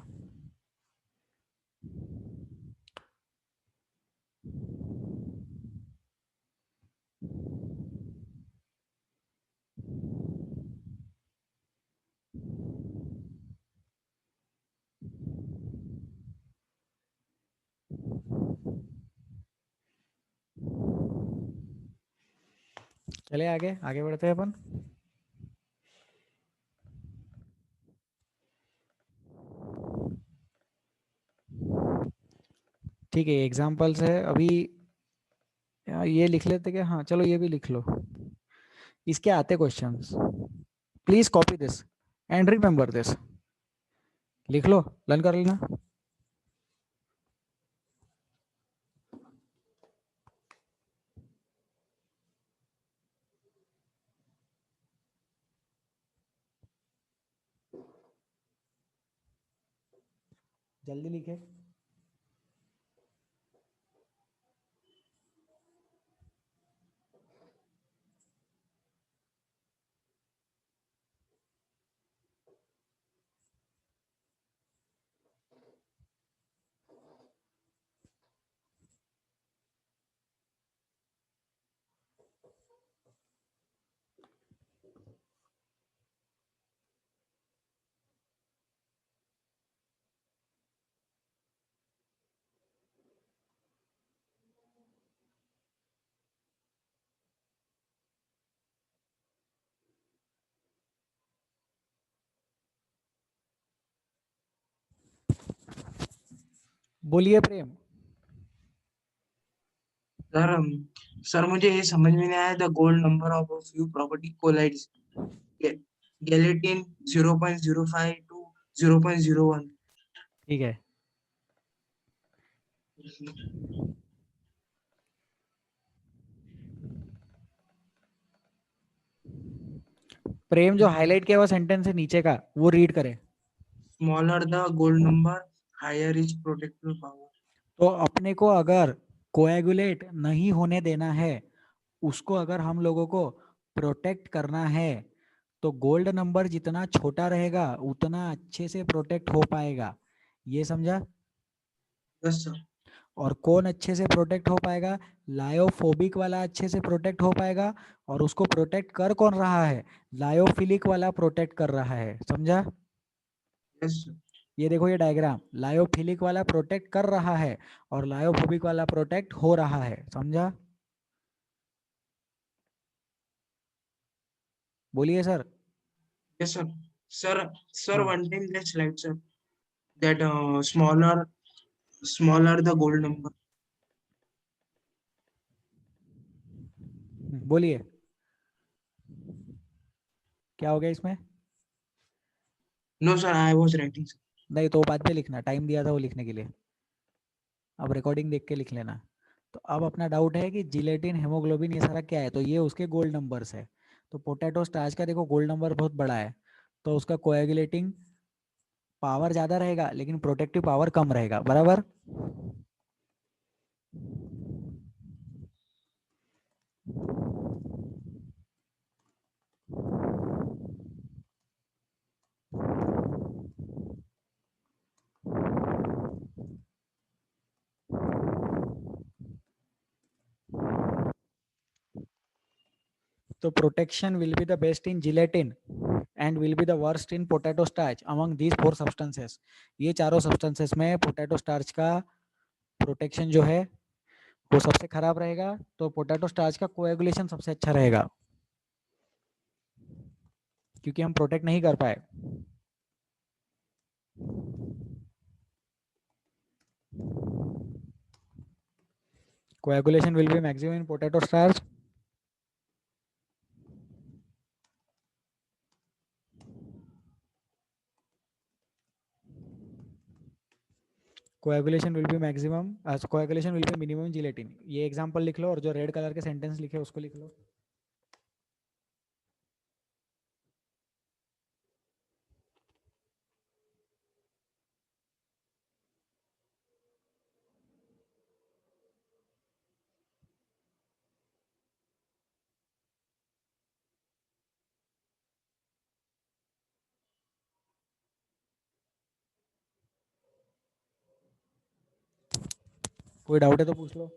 चले आगे आगे बढ़ते हैं अपन। ठीक है, एग्जाम्पल्स है अभी। ये लिख लेते क्या, हाँ चलो ये भी लिख लो, इसके आते questions. Please copy this and remember this, लिख लो, लर्न कर लेना। जल्दी लिखे। बोलिए प्रेम। सर सर मुझे ये समझ में नहीं आया, the gold number of few property colloids, gelatin 0.05 to 0.01। ठीक है, प्रेम जो हाईलाइट किया हुआ सेंटेंस है नीचे का वो रीड करे। Smaller the gold number, higher is protective power. तो अपने को अगर कोएगुलेट नहीं होने देना है, उसको अगर हम लोगों को प्रोटेक्ट करना है, तो गोल्ड नंबर जितना छोटा रहेगा उतना अच्छे से प्रोटेक्ट हो पाएगा। ये समझा? Yes sir. और कौन अच्छे से प्रोटेक्ट हो पाएगा? लायोफोबिक वाला अच्छे से प्रोटेक्ट हो पाएगा। और उसको प्रोटेक्ट कर कौन रहा है? लायोफिलिक वाला प्रोटेक्ट कर रहा है, समझा? Yes sir. ये देखो ये डायग्राम, लायोफिलिक वाला प्रोटेक्ट कर रहा है और लायोफोबिक वाला प्रोटेक्ट हो रहा है, समझा? बोलिए sir. Yes sir. Sir sir हाँ, one time that slide sir, that smaller the gold number. बोलिए क्या हो गया इसमें? No sir, I was writing sir. नहीं तो बाद में लिखना, टाइम दिया था वो लिखने के लिए। अब रिकॉर्डिंग देख के लिख लेना। तो अब अपना डाउट है कि जिलेटिन, हेमोग्लोबिन, ये सारा क्या है, तो ये उसके गोल्ड नंबर्स है। तो पोटैटो स्टार्च का देखो गोल्ड नंबर बहुत बड़ा है, तो उसका कोएगुलेटिंग पावर ज़्यादा रहेगा लेकिन प्रोटेक्टिव पावर कम रहेगा, बराबर। तो protection will be the best in gelatin and will be the worst in potato starch among these four substances। ये चारों substances में potato starch का protection जो है वो सबसे खराब रहेगा, तो potato starch का coagulation सबसे अच्छा रहेगा, क्योंकि हम protect नहीं कर पाए। Coagulation will be maximum in potato starch। Coagulation will be maximum, coagulation will be minimum gelatin. ये एग्जांपल लिख लो और जो रेड कलर के सेंटेंस लिखे उसको लिख लो। कोई डाउट है तो पूछ लो।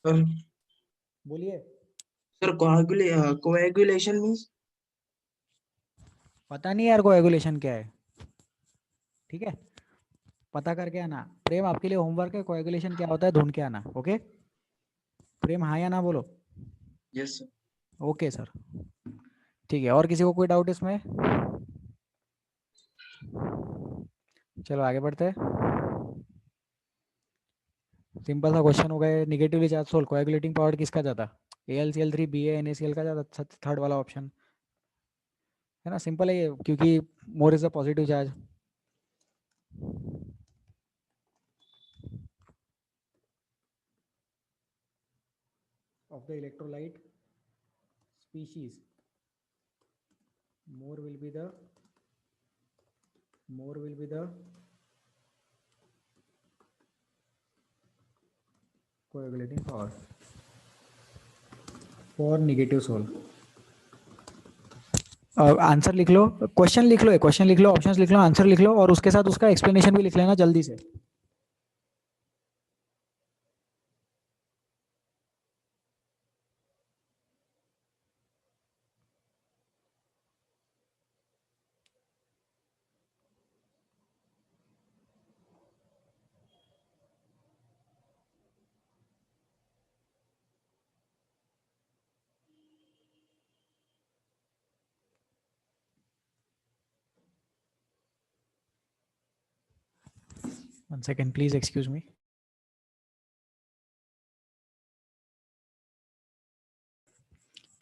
सर बोलिए। सर कोएगुलेशन मीन्स पता नहीं यार कोएगुलेशन क्या है, ठीक है, पता करके आना। प्रेम आपके लिए होमवर्क है, कोएगुलेशन क्या होता है ढूंढ के आना। ओके प्रेम, हाँ या ना बोलो। Yes sir. ओके सर, ठीक है। और किसी को कोई डाउट इसमें? चलो आगे बढ़ते हैं। सिंपल सा क्वेश्चन हो गया। Negatively charge sol, coagulating power किसका ज़्यादा? AlCl3 BaNaCl का ज़्यादा, थर्ड वाला ऑप्शन है ना, सिंपल है ये, क्योंकि more is a positive charge. Of the electrolyte species, more will be the coagulating power for negative sol. Answer लिख लो, क्वेश्चन लिख लो, क्वेश्चन लिख लो, ऑप्शंस लिख लो, आंसर लिख लो और उसके साथ उसका एक्सप्लेनेशन भी लिख लेना जल्दी से। One second please, excuse me.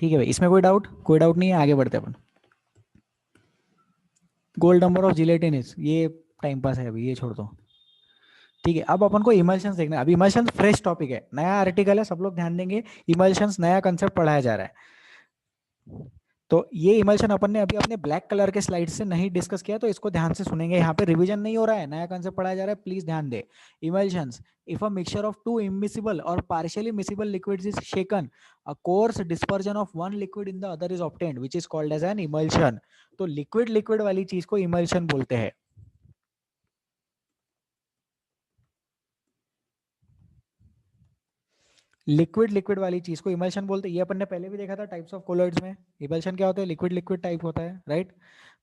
ठीक है भाई, इसमें कोई डाउट? कोई डाउट नहीं है, आगे बढ़ते अपन। Gold number of gelatin is, ये टाइम पास है अभी, ये छोड़ दो। ठीक है, अब अपन को इमल्शंस देखना है। अभी इमल्शंस फ्रेश टॉपिक है, नया आर्टिकल है, सब लोग ध्यान देंगे। इमल्शंस नया कंसेप्ट पढ़ाया जा रहा है। तो ये इमल्शन अपन ने अभी अपने ब्लैक कलर के स्लाइड से नहीं डिस्कस किया, तो इसको ध्यान से सुनेंगे। यहाँ पे रिवीजन नहीं हो रहा है, नया कंसेप्ट पढ़ाया जा रहा है, प्लीज ध्यान दे। Emulsions, if a mixture of two immiscible और partially miscible liquids is shaken, a coarse dispersion of one liquid in the other is obtained, which is called as an emulsion. तो liquid liquid वाली चीज को emulsion बोलते हैं। Liquid liquid वाली चीज को इमल्शन बोलते हैं। ये अपन ने पहले भी देखा था टाइप्स ऑफ कोलॉइड्स में। इमल्शन क्या होता है? लिक्विड लिक्विड टाइप होता है, राइट।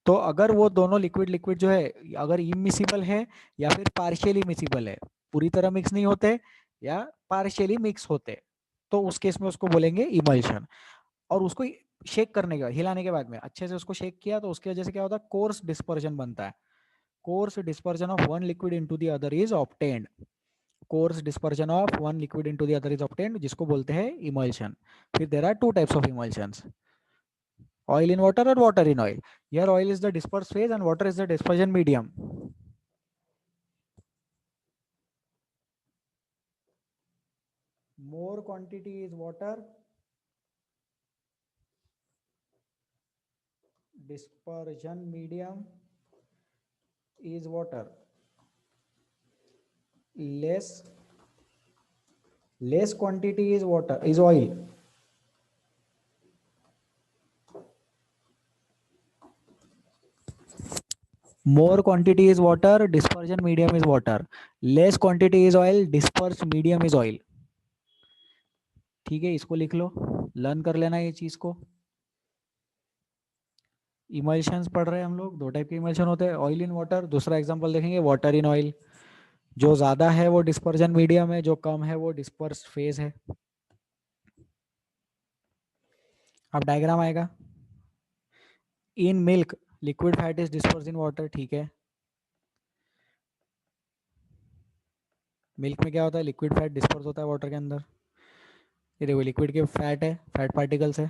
तो अगर वो दोनों लिक्विड लिक्विड जो है अगर इमिसिबल है या फिर पार्शियली मिसिबल है, पूरी तरह मिक्स नहीं होते या पार्शियली मिक्स होते, तो उस केस में उसको बोलेंगे इमल्शन। और उसको शेक करने के बाद, हिलाने के बाद में अच्छे से उसको शेक किया तो उसकी वजह से क्या होता है? कोर्स डिस्पर्जन बनता है। Coarse dispersion of one liquid into the other is obtained. Coarse dispersion of one liquid into the other is obtained, जिसको बोलते हैं इमल्शन। फिर there are two types of emulsions, oil in water or water in oil. Here oil is the dispersed phase and water is the dispersion medium. More quantity is water, dispersion medium is water. Less quantity is water, is oil. More quantity is water, dispersion medium is water. Less quantity is oil, dispersed medium is oil. ठीक है, इसको लिख लो, learn कर लेना ये चीज को। Emulsions पढ़ रहे हैं हम लोग, दो टाइप के इमल्शन होते हैं, ऑयल इन वाटर, दूसरा एग्जांपल देखेंगे वाटर इन ऑयल। जो ज्यादा है वो डिस्पर्जन मीडियम है, जो कम है वो डिस्पर्स फेज है। अब डायग्राम आएगा। In milk liquid fat is disperse in water, ठीक है। मिल्क में क्या होता है? लिक्विड फैट डिस्पर्स होता है वाटर के अंदर। ये देखो लिक्विड के फैट है, फैट पार्टिकल्स है,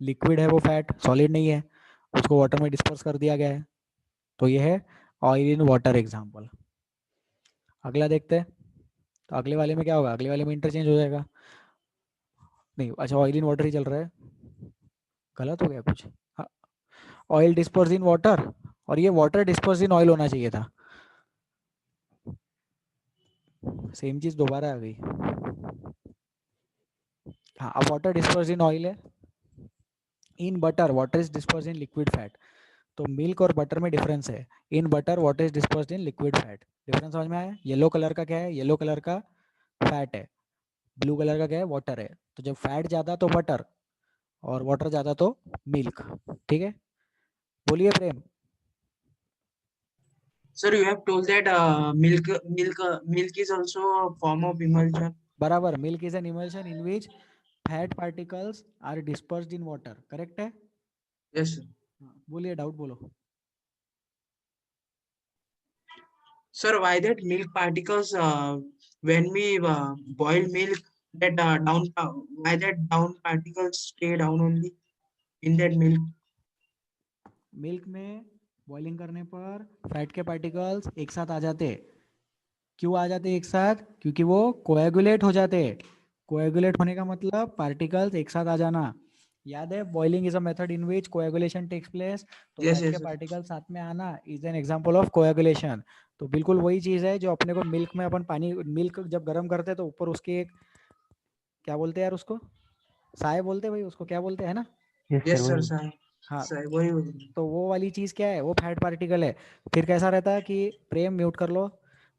लिक्विड है वो फैट, सॉलिड नहीं है, उसको वाटर में डिस्पर्स कर दिया गया है। तो ये है ऑयल इन वाटर एग्जाम्पल। अगला देखते हैं। तो अगले वाले में क्या होगा? अगले वाले में इंटरचेंज हो जाएगा। नहीं, अच्छा ऑयल इन वाटर ही चल रहा है, गलत हो गया कुछ। हाँ, ऑयल डिस्पर्स इन वाटर और ये वाटर डिस्पर्स इन ऑयल होना चाहिए था। सेम चीज दोबारा आ गई। हाँ, अब वाटर डिस्पर्स इन ऑयल है। In butter water is disperse in liquid fat. तो मिल्क और बटर में डिफरेंस है। In butter water is disperse in liquid fat. Difference समझ में आया? येलो कलर का क्या है? येलो कलर का फैट है, ब्लू कलर का क्या है? वाटर है। तो जब फैट ज्यादा तो बटर और वाटर ज्यादा तो मिल्क। ठीक है, बोलिए प्रेम। Sir, you have told that milk is also a form of emulsion. बराबर, milk is an emulsion in which fat particles are dispersed in water, correct है। Yes, sir. हाँ, बोलिए, डाउट बोलो। Sir, why that milk particles, when we boil milk, that why that down particles stay down only in that milk? Milk में boiling करने पर fat के particles एक साथ आ जाते। क्यों आ जाते एक साथ? क्योंकि वो कोएगुलेट हो जाते। कोएगुलेट होने का मतलब पार्टिकल्स एक साथ आ जाना। याद है, boiling is a method in which coagulation takes place. तो Yes, फैट yes, के sir. पार्टिकल साथ में आना is an example of coagulation. तो बिल्कुल वही चीज है जो अपने को मिल्क में, अपन पानी मिल्क जब गर्म करते हैं तो ऊपर उसके एक, क्या बोलते हैं यार उसको? साए बोलते हैं भाई उसको, क्या बोलते हैं ना? यस सर Yes, sir, वही। sir. हाँ, Sir, वही. तो वो वाली चीज क्या है? वो फैट पार्टिकल है। फिर कैसा रहता है कि, प्रेम म्यूट कर लो।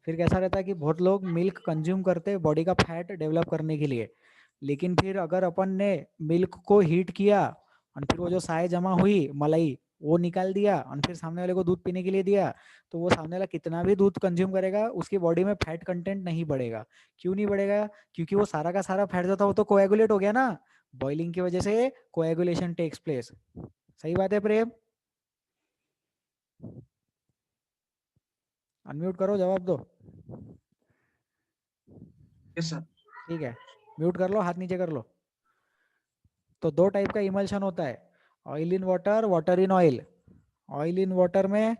फिर कैसा रहता है कि बहुत लोग मिल्क कंज्यूम करते हैं बॉडी का फैट डेवलप करने के लिए, लेकिन फिर अगर अपन ने मिल्क को हीट किया और फिर वो जो साय जमा हुई मलाई वो निकाल दिया और फिर सामने वाले को दूध पीने के लिए दिया, तो वो सामने वाला कितना भी दूध कंज्यूम करेगा उसकी बॉडी में फैट कंटेंट नहीं बढ़ेगा। क्यों नहीं बढ़ेगा? क्योंकि वो सारा का सारा फैट जो था वो तो कोएगुलेट हो गया ना। बॉइलिंग की वजह से कोएगुलेशन टेक्स प्लेस। सही बात है प्रेम? अनम्यूट करो, जवाब दो। Yes, sir. ठीक है, म्यूट कर लो, हाथ नीचे कर लो। तो दो टाइप का इमल्शन होता है, oil in water, water in oil. Oil in water में,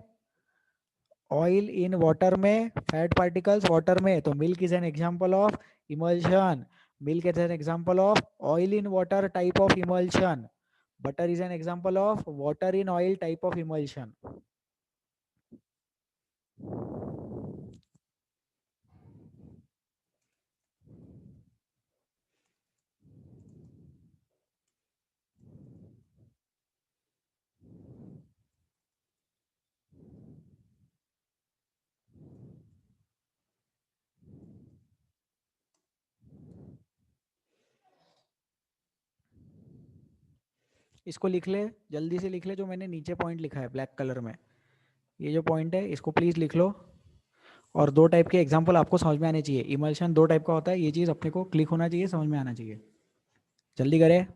ऑयल इन वाटर में फैट पार्टिकल्स वाटर में, तो milk is an example of emulsion. Milk is an example of oil in water type of emulsion. Butter is an example of water in oil type of emulsion. इसको लिख ले, जल्दी से लिख ले, जो मैंने नीचे पॉइंट लिखा है ब्लैक कलर में, ये जो पॉइंट है इसको प्लीज लिख लो। और दो टाइप के एग्जाम्पल आपको समझ में आने चाहिए। इमल्शन दो टाइप का होता है, ये चीज़ अपने को क्लिक होना चाहिए, समझ में आना चाहिए। जल्दी करें।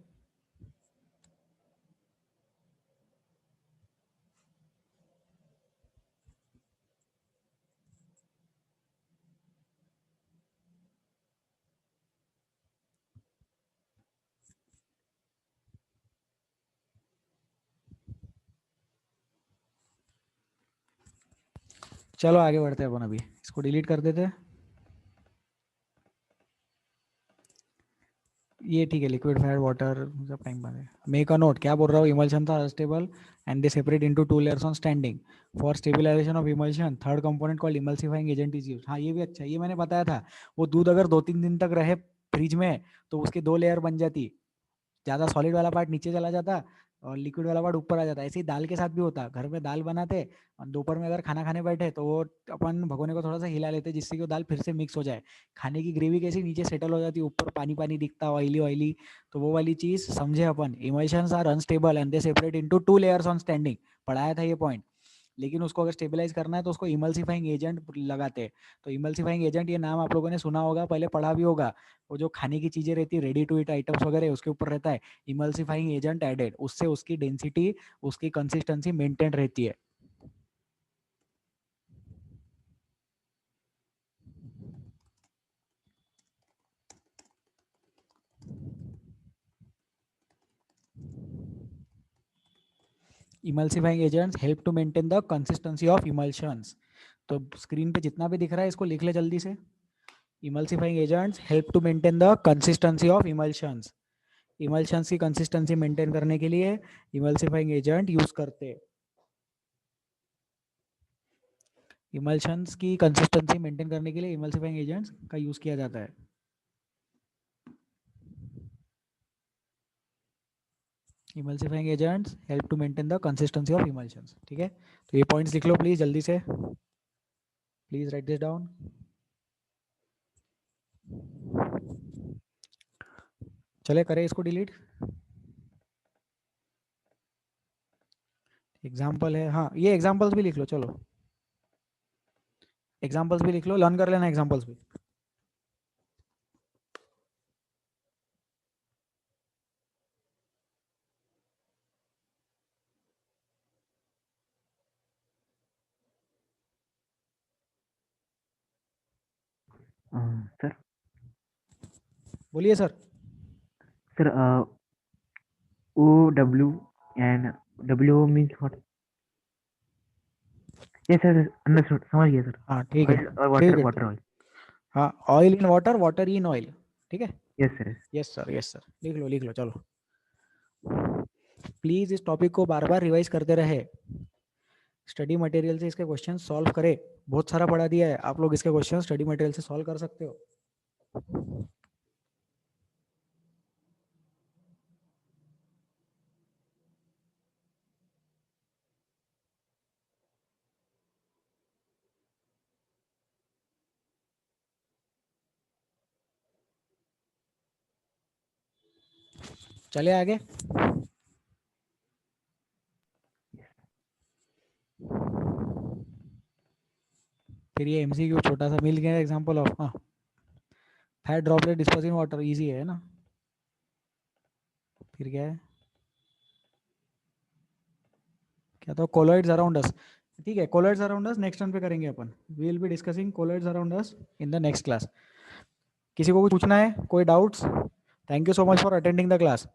चलो आगे बढ़ते हैं अपन, अभी इसको डिलीट कर देते हैं। ये ठीक है, लिक्विड फैट वाटर सब टाइम बाद है। मेक अ नोट, क्या बोल रहा हूँ, इमल्शन था unstable and they separate into two layers on standing. For stabilisation of emulsion third component called emulsifying agent is used. हाँ ये भी अच्छा है, ये मैंने बताया था। वो दूध अगर 2-3 दिन तक रहे फ्रिज में तो उसके 2 लेयर बन जाती, ज़्यादा सॉलिड वाला पार्ट नीचे चला जाता और लिक्विड वाला पार्ट ऊपर आ जाता। ऐसे ही दाल के साथ भी होता, घर में दाल बनाते और दोपहर में अगर खाना खाने बैठे तो वो अपन भगोने को थोड़ा सा हिला लेते जिससे कि वो दाल फिर से मिक्स हो जाए। खाने की ग्रेवी कैसी नीचे सेटल हो जाती, ऊपर पानी पानी दिखता, ऑयली ऑयली। तो वो वाली चीज़ समझे अपन। Emulsions are unstable and they separate into two layers on standing, पढ़ाया था ये पॉइंट। लेकिन उसको अगर स्टेबलाइज करना है तो उसको इमल्सिफाइंग एजेंट लगाते हैं। तो इमल्सिफाइंग एजेंट, ये नाम आप लोगों ने सुना होगा, पहले पढ़ा भी होगा। वो जो खाने की चीजें रहती है, रेडी टू ईट आइटम्स वगैरह, उसके ऊपर रहता है इमल्सिफाइंग एजेंट एडेड, उससे उसकी डेंसिटी, उसकी कंसिस्टेंसी मेंटेन रहती है। Emulsifying agents help to maintain the consistency of emulsions. तो स्क्रीन पे जितना भी दिख रहा है इसको लिख ले जल्दी से। Emulsifying agents help to maintain the consistency of emulsions. Emulsions की कंसिस्टेंसी मेंटेन करने के लिए इमल्सिफाइंग एजेंट यूज करते हैं। इमल्शंस की कंसिस्टेंसी मेंटेन करने के लिए इमल्सिफाइंग एजेंट्स का यूज किया जाता है। Emulsifying agents help to maintain the consistency of emulsions. ठीक है, तो ये पॉइंट्स लिख लो प्लीज जल्दी से, प्लीज राइट दिस डाउन। चले करें इसको डिलीट। एग्जाम्पल है, हाँ ये एग्जाम्पल्स भी लिख लो, चलो एग्जाम्पल्स भी लिख लो, लर्न कर लेना एग्जाम्पल्स भी। सर बोलिए sir. Sir O W and W means what? Yes sir, understood, समझ गया सर। हाँ ठीक है, ऑयल और वाटर, ठीक है, वाटर ठीक। ऑयल। हाँ oil in water, water in oil. ठीक है, yes sir. Yes sir, yes sir, लिख लो लिख लो, चलो प्लीज इस टॉपिक को बार बार रिवाइज करते रहे। स्टडी मटेरियल से इसके क्वेश्चन सॉल्व करें। बहुत सारा पढ़ा दिया है, आप लोग इसके क्वेश्चन स्टडी मटेरियल से सॉल्व कर सकते हो। चले आगे। फिर ये एमसीक्यू छोटा सा मिल गया एग्जांपल ऑफ, हाँ fat droplet disperse in water, easy है ना। फिर क्या है, क्या तो कोलॉइड्स अराउंड अस। ठीक है, colloids around us next turn पे करेंगे अपन। We will be discussing colloids around us in the next class. किसी को कुछ पूछना है, कोई doubts? Thank you so much for attending the class.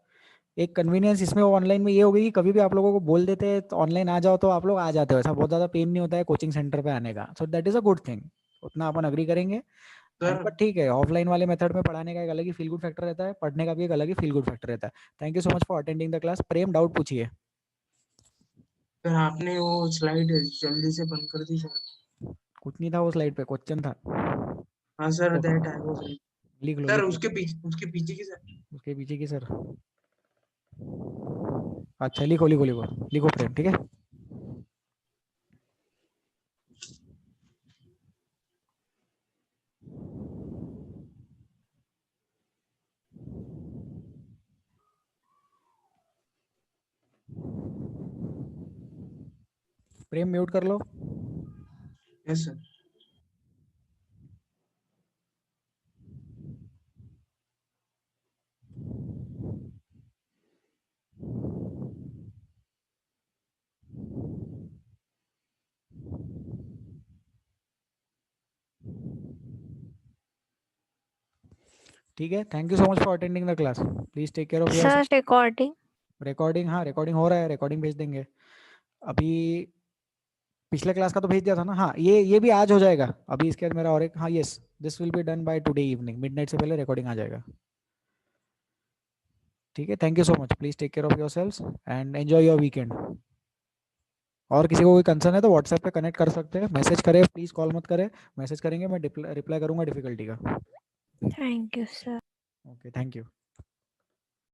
एक कन्वीनियंस इसमें ऑनलाइन में ये हो गई कि कभी भी आप लोगों को बोल देते हैं तो ऑनलाइन आ जाओ तो आप लोग आ जाते हो, ऐसा बहुत ज़्यादा पेन नहीं होता है कोचिंग सेंटर पे आने का। So that is a good thing, उतना अपन अग्री करेंगे। एंड सर बट ठीक है, ऑफलाइन वाले मेथड में पढ़ाने का एक अलग ही फील गुड फैक्टर रहता है, पढ़ने का भी एक अलग ही फील गुड फैक्टर रहता है। Thank you so much for attending the class. Prem doubt पूछिए। सर आपने वो स्लाइड जल्दी से बंद कर दी सर। कुछ नहीं था वो स्लाइड पे, क्वेश्चन था। हाँ सर, तो दैट आई वाज। लिख लो सर लिख लो। उसके पीछे की सर। उसके पीछे की सर, अच्छा लिखो लिखो लिखो लिखो प्रेम, ठीक है। प्रेम म्यूट कर लो। Yes, sir. ठीक है, thank you so much for attending the class. Please take care of your sir recording recording. हाँ रिकॉर्डिंग हो रहा है, रिकॉर्डिंग भेज देंगे। अभी पिछले क्लास का तो भेज दिया था ना। हाँ ये भी आज हो जाएगा। अभी इसके बाद मेरा और एक, हाँ yes, this will be done by today evening, midnight से पहले रिकॉर्डिंग आ जाएगा। ठीक है, thank you so much. Please take care of yourselves and enjoy your weekend. और किसी को कोई कंसर्न है तो व्हाट्सएप पे कनेक्ट कर सकते हैं, मैसेज करें, प्लीज कॉल मत करें, मैसेज करेंगे, मैं रिप्लाई करूंगा डिफिकल्टी का। Thank you sir. Okay, thank you.